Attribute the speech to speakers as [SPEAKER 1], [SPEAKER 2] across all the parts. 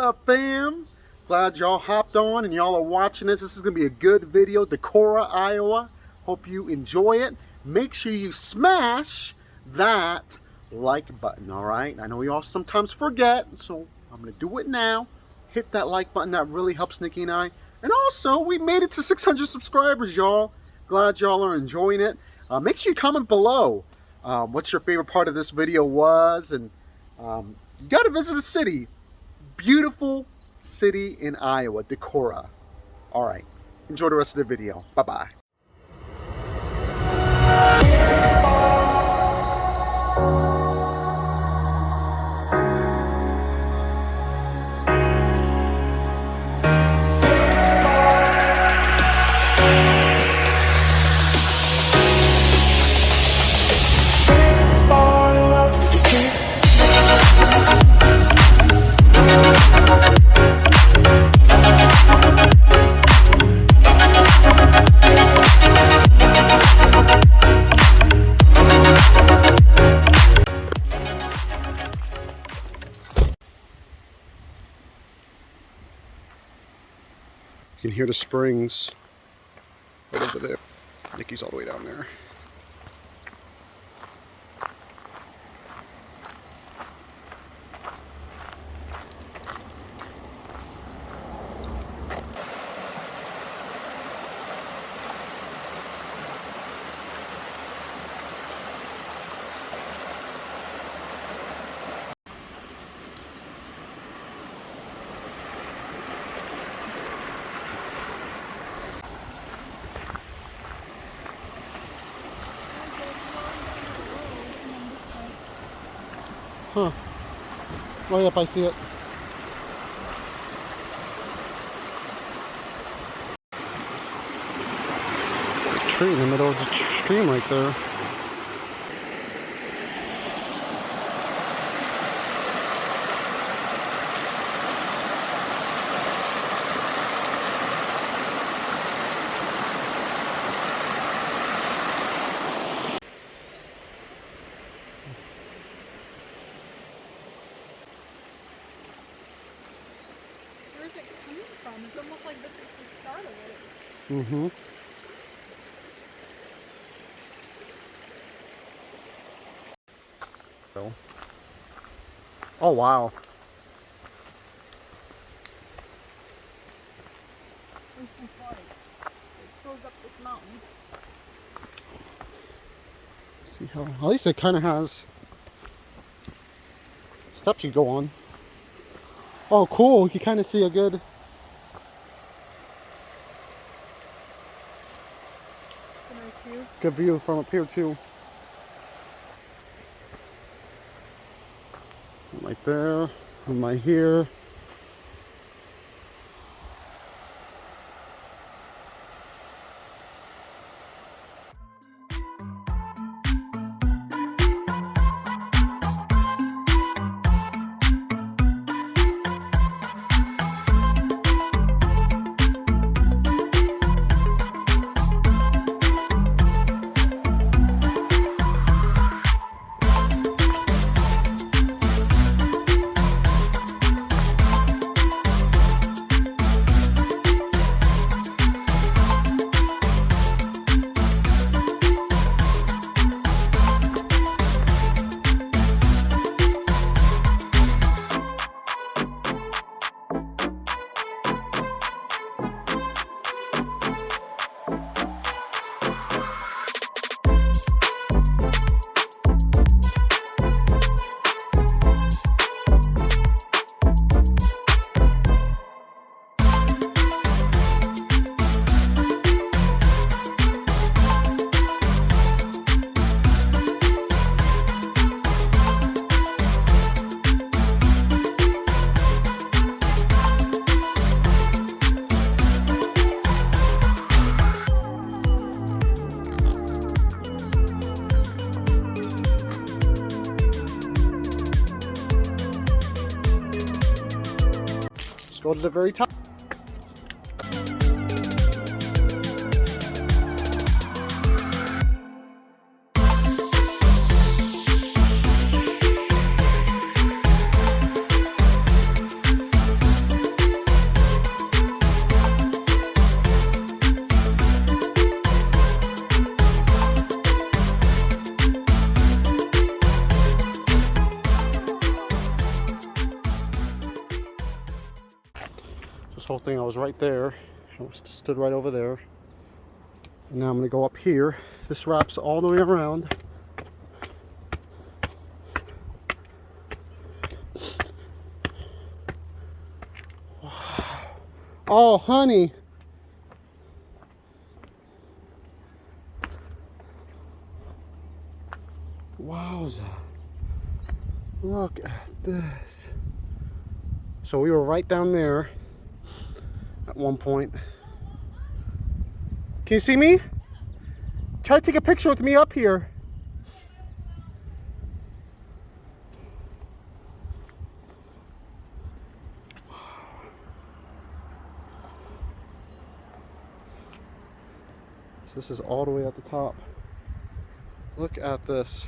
[SPEAKER 1] up, fam? Glad y'all hopped on and y'all are watching this. This is going to be a good video. Decorah, Iowa. Hope you enjoy it. Make sure you smash that like button, all right? I know y'all sometimes forget, so I'm going to do it now. Hit that like button. That really helps Nikki and I. And also, we made it to 600 subscribers, y'all. Glad y'all are enjoying it. Make sure you comment below what your favorite part of this video was. And you got to visit the city. Beautiful city in Iowa, Decorah. All right. Enjoy the rest of the video. Bye-bye. You can hear the springs right over there. Nikki's all the way down there. Huh. Oh, yep, I see it. A tree in the middle of the stream right there.
[SPEAKER 2] Where's it coming from? It's almost like this is the start of it.
[SPEAKER 1] Mm-hmm. Oh, wow.
[SPEAKER 2] It goes up this mountain.
[SPEAKER 1] See how, at least it kind of has steps you go on. Oh, cool. You kind of see a good...
[SPEAKER 2] It's a nice view.
[SPEAKER 1] Good view from up here, too. Right there. And right here. Go to the very top. This whole thing, I was right there. I stood right over there. And now I'm going to go up here. This wraps all the way around. Wow. Oh, honey. Wowza. Look at this. So we were right down there at one point. Can you see me? Try to take a picture with me up here. So this is all the way at the top. Look at this.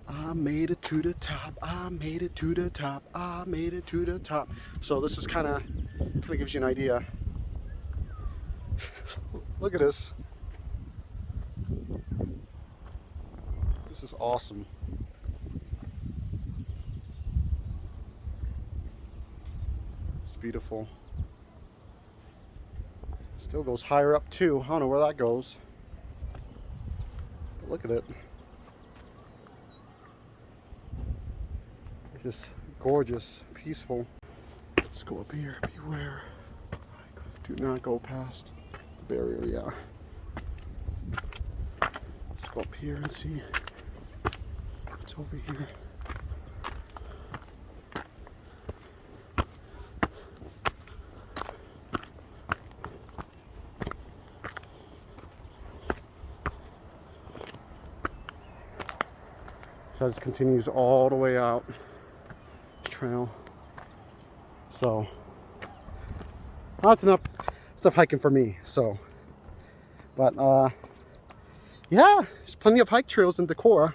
[SPEAKER 1] I made it to the top. I made it to the top. I made it to the top. So this is kind of gives you an idea. Look at this. This is awesome. It's beautiful. Still goes higher up too. I don't know where that goes. But look at it. It's just gorgeous, peaceful. Let's go up here. Beware. Do not go past the barrier, yeah. Let's go up here and see what's over here. So this continues all the way out the trail. So that's enough stuff hiking for me. So, but yeah, there's plenty of hike trails in Decorah.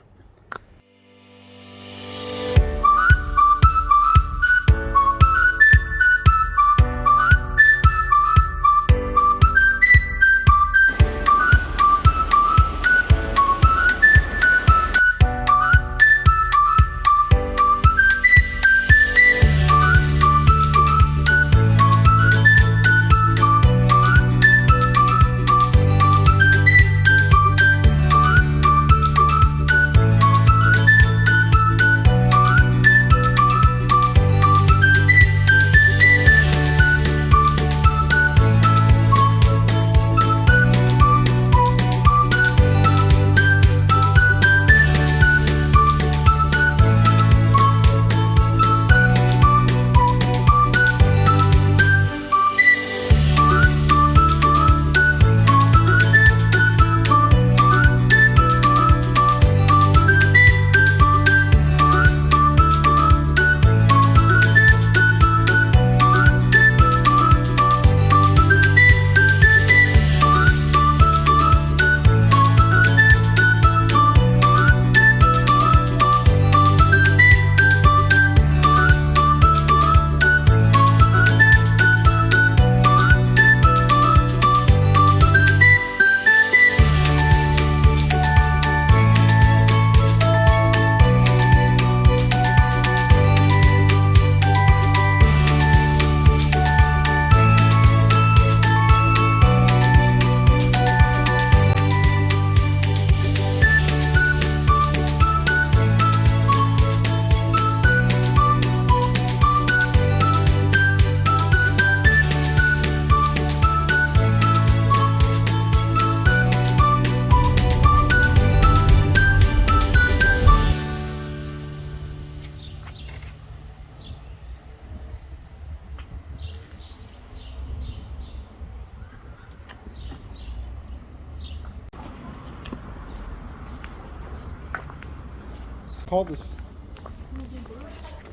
[SPEAKER 1] Call this.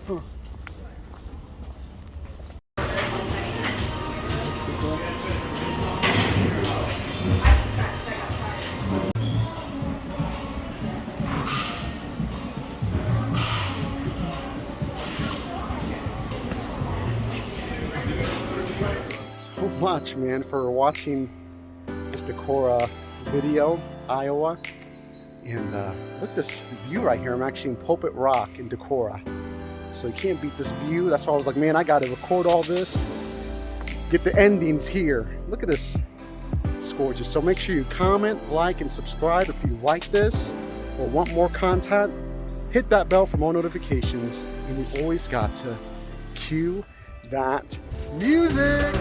[SPEAKER 1] Huh. So much, man, for watching this Decorah video, Iowa. And look at this view right here. I'm actually in Pulpit Rock in Decorah. So you can't beat this view. That's why I was like, man, I got to record all this. get the endings here. Look at this. It's gorgeous. So make sure you comment, like, and subscribe if you like this or want more content. Hit that bell for more notifications, and you always got to cue that music.